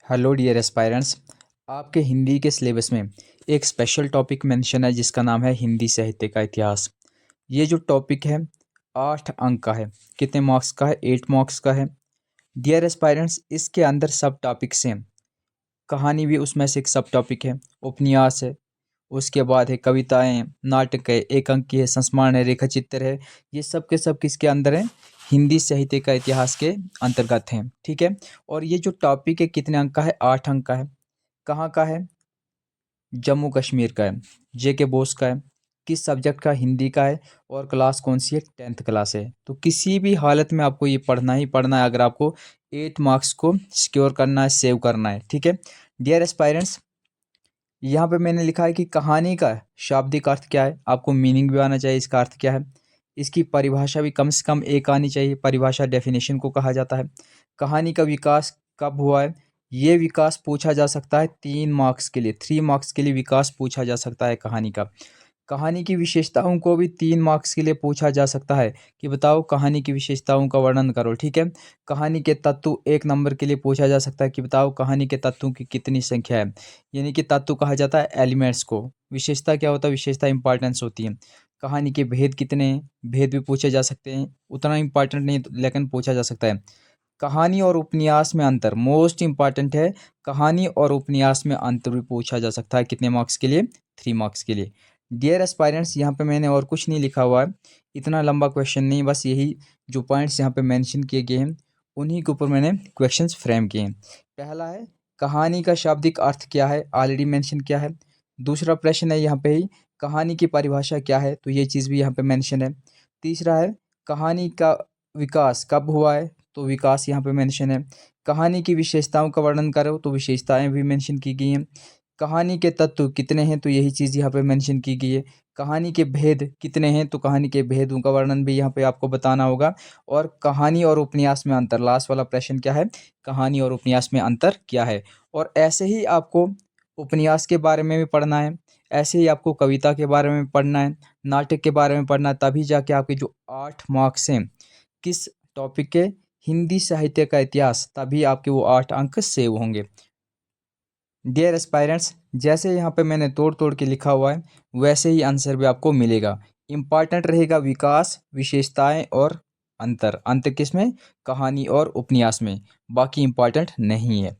Hello dear aspirants. आपके हिंदी के syllabus में एक स्पेशल टॉपिक मेंशन है जिसका नाम है हिंदी साहित्य का इतिहास। ये जो टॉपिक है 8 अंक का है। कितने मार्क्स का है? 8 मार्क्स का है। डियर एस्पायरेंट्स, इसके अंदर सब टॉपिक्स हैं। कहानी भी उसमें से एक सब टॉपिक है, उपन्यास है, उसके बाद है कविताएं, नाटक है, एक अंक की है, संस्मरण है, रेखा चित्र है। ये सब के सब किसके अंदर है? हिंदी साहित्य का इतिहास के अंतर्गत हैं। ठीक है। और ये जो टॉपिक है कितने अंक का है? 8 अंक का है। कहाँ का है? जम्मू कश्मीर का है। जेके बोस का है। किस सब्जेक्ट का? हिंदी का है। और क्लास कौन सी है? 10th क्लास है। तो किसी भी हालत में आपको ये पढ़ना ही पढ़ना है अगर आपको 8 मार्क्स को सिक्योर करना है, सेव करना है। ठीक है। डियर एस्पायरेंट्स, यहाँ पे मैंने लिखा है कि कहानी का शाब्दिक अर्थ क्या है। आपको मीनिंग भी आना चाहिए, इसका अर्थ क्या है। इसकी परिभाषा भी कम से कम एक आनी चाहिए। परिभाषा डेफिनेशन को कहा जाता है। कहानी का विकास कब हुआ है, ये विकास पूछा जा सकता है 3 मार्क्स के लिए। 3 मार्क्स के लिए विकास पूछा जा सकता है कहानी का। कहानी की विशेषताओं को भी 3 मार्क्स के लिए पूछा जा सकता है कि बताओ कहानी की विशेषताओं का वर्णन करो। ठीक है। कहानी के तत्व 1 नंबर के लिए पूछा जा सकता है कि बताओ कहानी के तत्वों की कितनी संख्या है। यानी कि तत्व कहा जाता है एलिमेंट्स को। विशेषता क्या होता है? विशेषता इंपॉर्टेंस होती है। कहानी के भेद कितने हैं? भेद भी पूछे जा सकते हैं। उतना इंपॉर्टेंट नहीं लेकिन पूछा जा सकता है। कहानी और उपन्यास में अंतर मोस्ट इंपॉर्टेंट है। कहानी और उपन्यास में अंतर भी पूछा जा सकता है। कितने मार्क्स के लिए? 3 मार्क्स के लिए। डियर एस्पायरेंट्स, यहाँ पे मैंने और कुछ नहीं लिखा हुआ है। इतना लंबा क्वेश्चन नहीं, बस यही जो पॉइंट्स यहाँ पे मेंशन किए गए हैं उन्हीं के ऊपर मैंने क्वेश्चंस फ्रेम किए हैं। पहला है कहानी का शाब्दिक अर्थ क्या है, ऑलरेडी मेंशन किया है। दूसरा प्रश्न है यहाँ पे ही कहानी की परिभाषा क्या है, तो ये चीज़ भी यहाँ पे मेंशन है। तीसरा है कहानी का विकास कब हुआ है, तो विकास यहाँ पे मेंशन है। कहानी की विशेषताओं का वर्णन करो, तो विशेषताएं भी मेंशन की गई हैं। कहानी के तत्व कितने हैं, तो यही चीज़ यहाँ पे मेंशन की गई है। कहानी के भेद कितने हैं, तो कहानी के भेदों का वर्णन भी यहाँ पे आपको बताना होगा। और कहानी और उपन्यास में अंतर, लास्ट वाला प्रश्न क्या है? कहानी और उपन्यास में अंतर क्या है। और ऐसे ही आपको उपन्यास के बारे में भी पढ़ना है, ऐसे ही आपको कविता के बारे में पढ़ना है, नाटक के बारे में पढ़ना है, तभी जाके आपके जो 8 मार्क्स हैं किस टॉपिक के? हिंदी साहित्य का इतिहास, तभी आपके वो 8 अंक सेव होंगे। डियर एस्पायरेंट्स, जैसे यहाँ पे मैंने तोड़ तोड़ के लिखा हुआ है वैसे ही आंसर भी आपको मिलेगा। इम्पॉर्टेंट रहेगा विकास, विशेषताएं और अंतर। अंतर किस में? कहानी और उपन्यास में। बाकी इम्पॉर्टेंट नहीं है।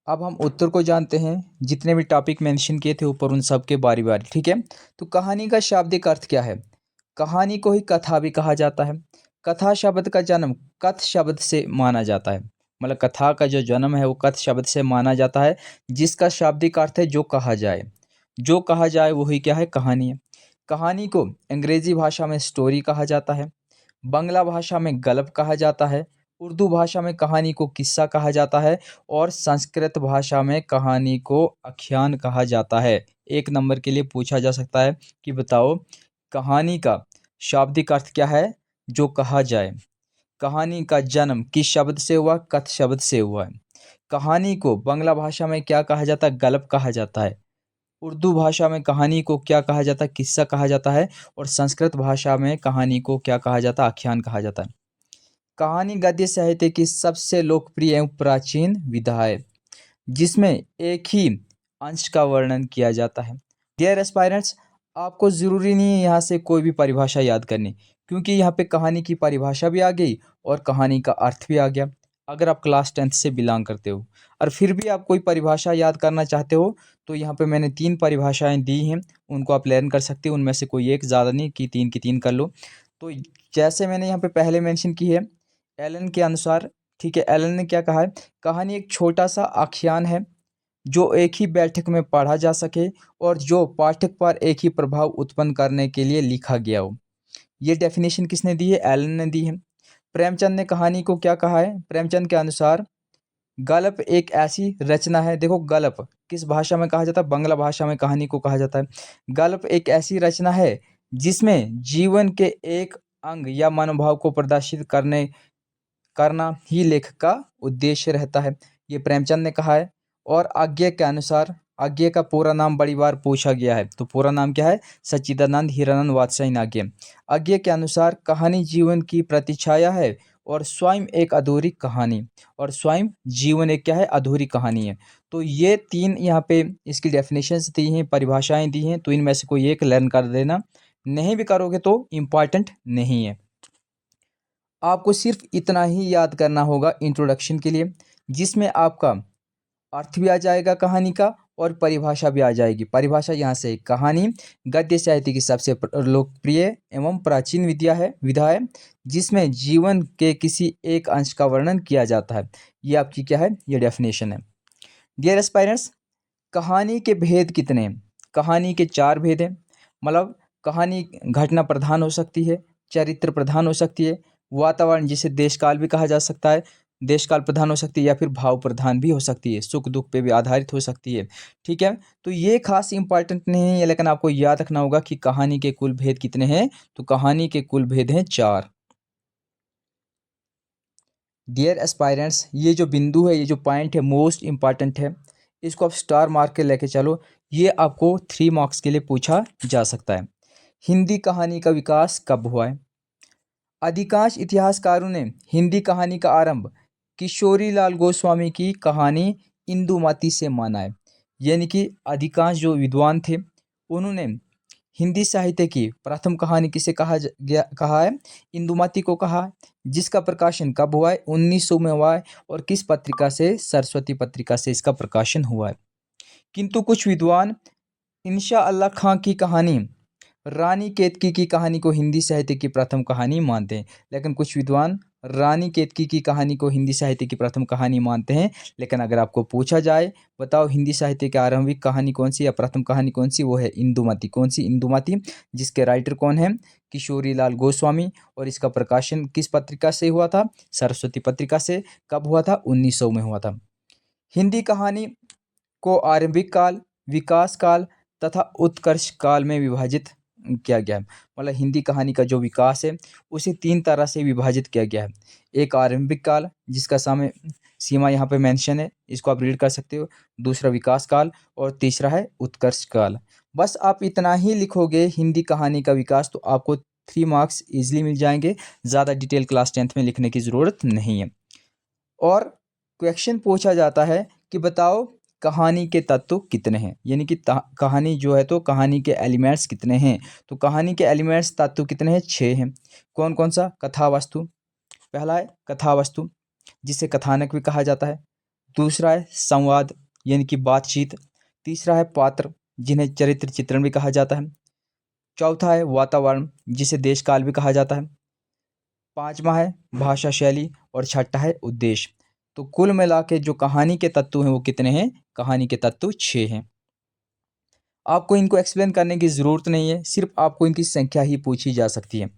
अब हम उत्तर को जानते हैं। जितने भी टॉपिक मेंशन किए थे ऊपर उन सब के बारी बारी। ठीक है। तो कहानी का शाब्दिक अर्थ क्या है? कहानी को ही कथा भी कहा जाता है। कथा शब्द का जन्म कथ शब्द से माना जाता है। मतलब कथा का जो जन्म है वो कथ शब्द से माना जाता है, जिसका शाब्दिक अर्थ है जो कहा जाए। जो कहा जाए वही क्या है? कहानी है। कहानी को अंग्रेजी भाषा में स्टोरी कहा जाता है। बांग्ला भाषा में गल्प कहा जाता है। उर्दू भाषा में कहानी को किस्सा कहा जाता है। और संस्कृत भाषा में कहानी को आख्यान कहा जाता है। 1 नंबर के लिए पूछा जा सकता है कि बताओ कहानी का शाब्दिक अर्थ क्या है? जो कहा जाए। कहानी का जन्म किस शब्द से हुआ? कथ शब्द से हुआ है। कहानी को बांग्ला भाषा में क्या कहा जाता है? गल्प कहा जाता है। उर्दू भाषा में कहानी को क्या कहा जाता है? किस्सा कहा जाता है। और संस्कृत भाषा में कहानी को क्या कहा जाता है? आख्यान कहा जाता है। कहानी गद्य साहित्य की सबसे लोकप्रिय एवं प्राचीन विधा है, जिसमें एक ही अंश का वर्णन किया जाता है। डियर एस्पायरेंट्स, आपको ज़रूरी नहीं है यहाँ से कोई भी परिभाषा याद करनी, क्योंकि यहाँ पे कहानी की परिभाषा भी आ गई और कहानी का अर्थ भी आ गया। अगर आप क्लास 10th से बिलोंग करते हो और फिर भी आप कोई परिभाषा याद करना चाहते हो, तो यहाँ पे मैंने 3 परिभाषाएं दी हैं, उनको आप लर्न कर सकते हो। उनमें से कोई एक, ज़्यादा नहीं कि 3 की 3 कर लो। तो जैसे मैंने यहाँ पे पहले मेंशन की है एलन के अनुसार। ठीक है। एलन ने क्या कहा है? कहानी एक छोटा सा आख्यान है जो एक ही बैठक में पढ़ा जा सके और जो पाठक पर एक ही प्रभाव उत्पन्न करने के लिए लिखा गया हो। ये डेफिनेशन किसने दी है? एलन ने दी है। प्रेमचंद ने कहानी को क्या कहा है? प्रेमचंद के अनुसार गल्प एक ऐसी रचना है। देखो गल्प किस भाषा में कहा जाता है? बांग्ला भाषा में कहानी को कहा जाता है। गल्प एक ऐसी रचना है जिसमें जीवन के एक अंग या मनोभाव को प्रदर्शित करना ही लेखक का उद्देश्य रहता है। ये प्रेमचंद ने कहा है। और आज्ञे के अनुसार, आज्ञे का पूरा नाम बड़ी बार पूछा गया है, तो पूरा नाम क्या है? सच्चिदानंद हीरानंद वात्स्यायन आज्ञे। आज्ञे के अनुसार कहानी जीवन की प्रतिछाया है और स्वयं एक अधूरी कहानी, और स्वयं जीवन एक क्या है, अधूरी कहानी है। तो ये 3 यहाँ पे इसकी डेफिनेशंस दी हैं, परिभाषाएं दी हैं, तो इनमें से कोई एक लर्न कर देना। नहीं भी करोगे तो इम्पॉर्टेंट नहीं है। आपको सिर्फ इतना ही याद करना होगा इंट्रोडक्शन के लिए, जिसमें आपका अर्थ भी आ जाएगा कहानी का और परिभाषा भी आ जाएगी। परिभाषा यहाँ से, कहानी गद्य साहित्य की सबसे लोकप्रिय एवं प्राचीन विधा है जिसमें जीवन के किसी एक अंश का वर्णन किया जाता है। ये आपकी क्या है, ये डेफिनेशन है। डियर एस्पायरेंट्स, कहानी के भेद कितने हैं? कहानी के 4 भेद हैं। मतलब कहानी घटना प्रधान हो सकती है, चरित्र प्रधान हो सकती है, वातावरण जिसे देश काल भी कहा जा सकता है, देश काल प्रधान हो सकती है, या फिर भाव प्रधान भी हो सकती है, सुख दुख पे भी आधारित हो सकती है। ठीक है, तो ये खास इंपॉर्टेंट नहीं है, लेकिन आपको याद रखना होगा कि कहानी के कुल भेद कितने हैं। तो कहानी के कुल भेद हैं 4। डियर एस्पायरेंट्स, ये जो बिंदु है, ये जो पॉइंट है, मोस्ट इंपॉर्टेंट है। इसको आप स्टार मार्क के लेके चलो। ये आपको 3 मार्क्स के लिए पूछा जा सकता है। हिंदी कहानी का विकास कब हुआ है? अधिकांश इतिहासकारों ने हिंदी कहानी का आरंभ किशोरी लाल गोस्वामी की कहानी इंदुमती से माना है। यानी कि अधिकांश जो विद्वान थे, उन्होंने हिंदी साहित्य की प्रथम कहानी किसे कहा है? इंदुमती को कहा है। जिसका प्रकाशन कब हुआ है? 1900 में हुआ है। और किस पत्रिका से? सरस्वती पत्रिका से इसका प्रकाशन हुआ है। किंतु कुछ विद्वान इंशा अल्लाह खां की कहानी रानी केतकी की कहानी को हिंदी साहित्य की प्रथम कहानी मानते हैं। लेकिन कुछ विद्वान रानी केतकी की कहानी को हिंदी साहित्य की प्रथम कहानी मानते हैं। लेकिन अगर आपको पूछा जाए, बताओ हिंदी साहित्य की आरंभिक कहानी कौन सी या प्रथम कहानी कौन सी? वो है इंदुमती। कौन सी? इंदुमती, जिसके राइटर कौन है? किशोरी लाल गोस्वामी। और इसका प्रकाशन किस पत्रिका से हुआ था? सरस्वती पत्रिका से। कब हुआ था? 1900 में हुआ था। हिंदी कहानी को आरंभिक काल, विकास काल तथा उत्कर्ष काल में विभाजित किया गया है। मतलब हिंदी कहानी का जो विकास है, उसे 3 तरह से विभाजित किया गया है। एक आरंभिक काल, जिसका सीमा यहाँ पे मेंशन है, इसको आप रीड कर सकते हो। दूसरा विकास काल, और तीसरा है उत्कर्ष काल। बस आप इतना ही लिखोगे हिंदी कहानी का विकास, तो आपको 3 मार्क्स इजीली मिल जाएंगे। ज़्यादा डिटेल क्लास 10th में लिखने की ज़रूरत नहीं है। और क्वेश्चन पूछा जाता है कि बताओ कहानी के तत्व कितने हैं। यानी कि कहानी जो है, तो कहानी के एलिमेंट्स कितने हैं? तो कहानी के एलिमेंट्स, तत्व कितने हैं? 6 हैं। कौन कौन सा? कथा वस्तु, पहला है कथा वस्तु, जिसे कथानक भी कहा जाता है। दूसरा है संवाद, यानी कि बातचीत। तीसरा है पात्र, जिन्हें चरित्र चित्रण भी कहा जाता है। चौथा है वातावरण, जिसे देश काल भी कहा जाता है। पांचवा है भाषा शैली, और छठा है उद्देश्य। तो कुल मिला के जो कहानी के तत्व हैं वो कितने हैं? कहानी के तत्व 6 हैं। आपको इनको एक्सप्लेन करने की ज़रूरत नहीं है, सिर्फ आपको इनकी संख्या ही पूछी जा सकती है।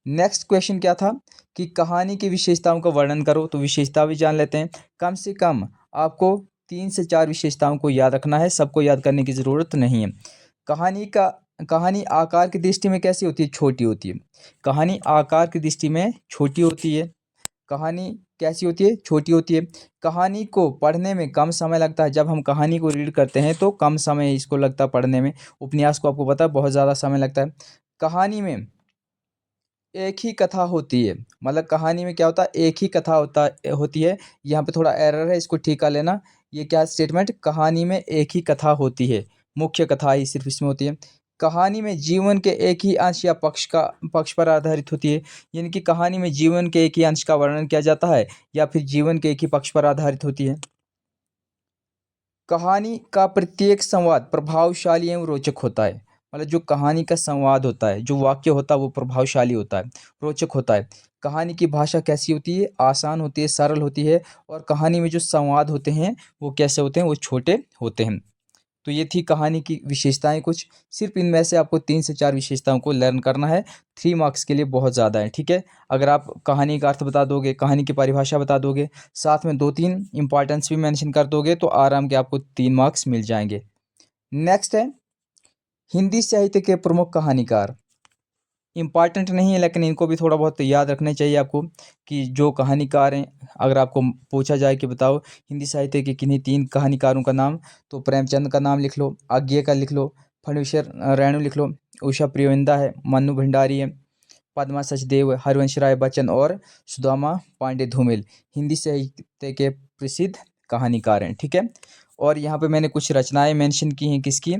नेक्स्ट क्वेश्चन क्या था कि कहानी की विशेषताओं का वर्णन करो। तो विशेषता भी जान लेते हैं। कम से कम आपको 3 से 4 विशेषताओं को याद रखना है, सबको याद करने की ज़रूरत नहीं है। कहानी आकार की दृष्टि में कैसी होती है? छोटी होती है। कहानी आकार की दृष्टि में छोटी होती है। कहानी कैसी होती है? छोटी होती है। कहानी को पढ़ने में कम समय लगता है। जब हम कहानी को रीड करते हैं तो कम समय इसको लगता है पढ़ने में। उपन्यास को आपको पता है बहुत ज़्यादा समय लगता है। कहानी में एक ही कथा होती है। मतलब कहानी में क्या होता है? एक ही कथा होती है। यहाँ पे थोड़ा एरर है, इसको ठीक कर लेना। ये क्या स्टेटमेंट? कहानी में एक ही कथा होती है, मुख्य कथा ही सिर्फ इसमें होती है। कहानी में जीवन के एक ही अंश या पक्ष पर आधारित होती है। यानी कि कहानी में जीवन के एक ही अंश का वर्णन किया जाता है, या फिर जीवन के एक ही पक्ष पर आधारित होती है। कहानी का प्रत्येक संवाद प्रभावशाली एवं रोचक होता है। मतलब जो कहानी का संवाद होता है, जो वाक्य होता है, वो प्रभावशाली होता है, रोचक होता है। कहानी की भाषा कैसी होती है? आसान होती है, सरल होती है। और कहानी में जो संवाद होते हैं वो कैसे होते हैं? वो छोटे होते हैं। तो ये थी कहानी की विशेषताएं कुछ। सिर्फ इनमें से आपको 3 से 4 विशेषताओं को लर्न करना है। 3 मार्क्स के लिए बहुत ज़्यादा है, ठीक है। अगर आप कहानी का अर्थ बता दोगे, कहानी की परिभाषा बता दोगे, साथ में 2-3 इंपॉर्टेंस भी मेंशन कर दोगे, तो आराम के आपको 3 मार्क्स मिल जाएंगे। नेक्स्ट है हिंदी साहित्य के प्रमुख कहानीकार। इम्पॉर्टेंट नहीं है, लेकिन इनको भी थोड़ा बहुत याद रखने चाहिए आपको, कि जो कहानीकार हैं, अगर आपको पूछा जाए कि बताओ हिंदी साहित्य के किन्हीं 3 कहानीकारों का नाम, तो प्रेमचंद का नाम लिख लो, आज्ञे का लिख लो, फणीश्वर रेणु लिख लो, उषा प्रियवंदा है, मन्नू भंडारी है, पद्मा सचदेव, हरिवंश राय बच्चन और सुदामा पांडे धूमिल हिंदी साहित्य के प्रसिद्ध कहानीकार हैं। ठीक है, और यहाँ पे मैंने कुछ रचनाएं मेंशन की हैं किसकी,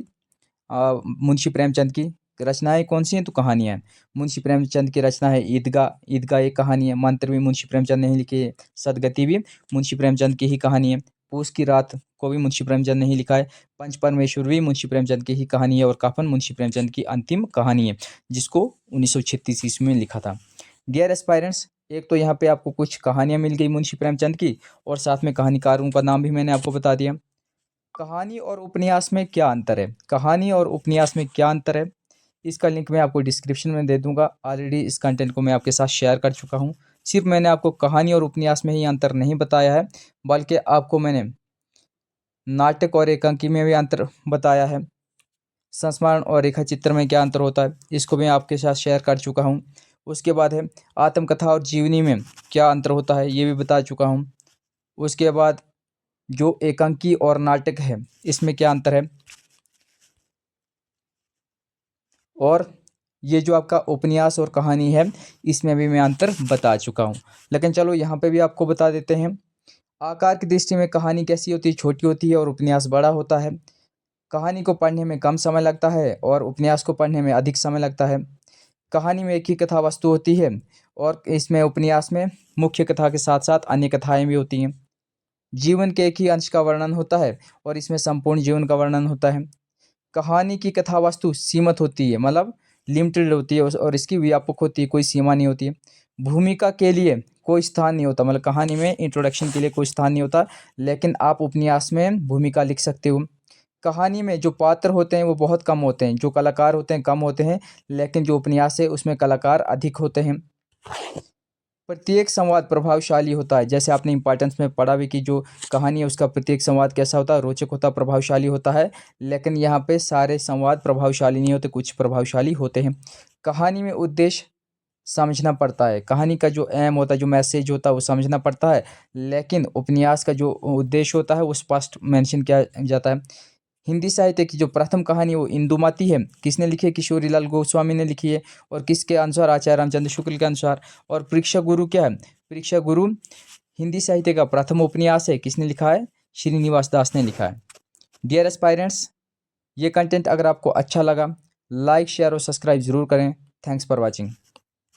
मुंशी प्रेमचंद की। रचनाएं कौन सी हैं, तो कहानियां हैं। मुंशी प्रेमचंद की रचना है ईदगाह, ईदगाह एक कहानी है। मंत्र भी मुंशी प्रेमचंद ने ही लिखी है। सदगति भी मुंशी प्रेमचंद की ही कहानी है। पूस की रात को भी मुंशी प्रेमचंद ने ही लिखा है। पंच परमेश्वर भी मुंशी प्रेमचंद की ही कहानी है। और काफन मुंशी प्रेमचंद की अंतिम कहानी है, जिसको 1936 ईस्वी में लिखा था। डियर एस्पायरेंट्स, एक तो यहाँ पे आपको कुछ कहानियां मिल गई मुंशी प्रेमचंद की, और साथ में कहानीकारों का नाम भी मैंने आपको बता दिया। कहानी और उपन्यास में क्या अंतर है, कहानी और उपन्यास में क्या अंतर है, इसका लिंक मैं आपको डिस्क्रिप्शन में दे दूंगा। ऑलरेडी इस कंटेंट को मैं आपके साथ शेयर कर चुका हूँ। सिर्फ मैंने आपको कहानी और उपन्यास में ही अंतर नहीं बताया है, बल्कि आपको मैंने नाटक और एकांकी में भी अंतर बताया है। संस्मरण और रेखा चित्र में क्या अंतर होता है, इसको मैं आपके साथ शेयर कर चुका हूँ। उसके बाद है आत्मकथा और जीवनी में क्या अंतर होता है, ये भी बता चुका हूँ। उसके बाद जो एकांकी और नाटक है, इसमें क्या अंतर है, और ये जो आपका उपन्यास और कहानी है, इसमें भी मैं अंतर बता चुका हूँ। लेकिन चलो यहाँ पे भी आपको बता देते हैं। आकार की दृष्टि में कहानी कैसी होती है, छोटी होती है, और उपन्यास बड़ा होता है। कहानी को पढ़ने में कम समय लगता है और उपन्यास को पढ़ने में अधिक समय लगता है। कहानी में एक ही कथा वस्तु होती है, और इसमें उपन्यास में मुख्य कथा के साथ साथ अन्य कथाएं भी होती हैं। जीवन के एक ही अंश का वर्णन होता है, और इसमें संपूर्ण जीवन का वर्णन होता है। कहानी की कथा वस्तु सीमित होती है, मतलब लिमिटेड होती है, और इसकी व्यापक होती है, कोई सीमा नहीं होती है। भूमिका के लिए कोई स्थान नहीं होता, मतलब कहानी में इंट्रोडक्शन के लिए कोई स्थान नहीं होता, लेकिन आप उपन्यास में भूमिका लिख सकते हो। कहानी में जो पात्र होते हैं वो बहुत कम होते हैं, जो कलाकार होते हैं कम होते हैं, लेकिन जो उपन्यास है उसमें कलाकार अधिक होते हैं। प्रत्येक संवाद प्रभावशाली होता है, जैसे आपने इंपॉर्टेंस में पढ़ा भी कि जो कहानी है उसका प्रत्येक संवाद कैसा होता है, रोचक होता है, प्रभावशाली होता है। लेकिन यहाँ पे सारे संवाद प्रभावशाली नहीं होते, कुछ प्रभावशाली होते हैं। कहानी में उद्देश्य समझना पड़ता है, कहानी का जो एम होता है, जो मैसेज होता है वो समझना पड़ता है। लेकिन उपन्यास का जो उद्देश्य होता है वो स्पष्ट मेंशन किया जाता है। हिंदी साहित्य की जो प्रथम कहानी वो इंदुमती है, किसने लिखी है, किशोरी लाल गोस्वामी ने लिखी है। और किसके अनुसार, आचार्य रामचंद्र शुक्ल के अनुसार। और परीक्षा गुरु क्या है, परीक्षा गुरु हिंदी साहित्य का प्रथम उपन्यास है, किसने लिखा है, श्रीनिवास दास ने लिखा है। डियर एस्पायरेंट्स, ये कंटेंट अगर आपको अच्छा लगा, लाइक शेयर और सब्सक्राइब जरूर करें। Thanks for watching.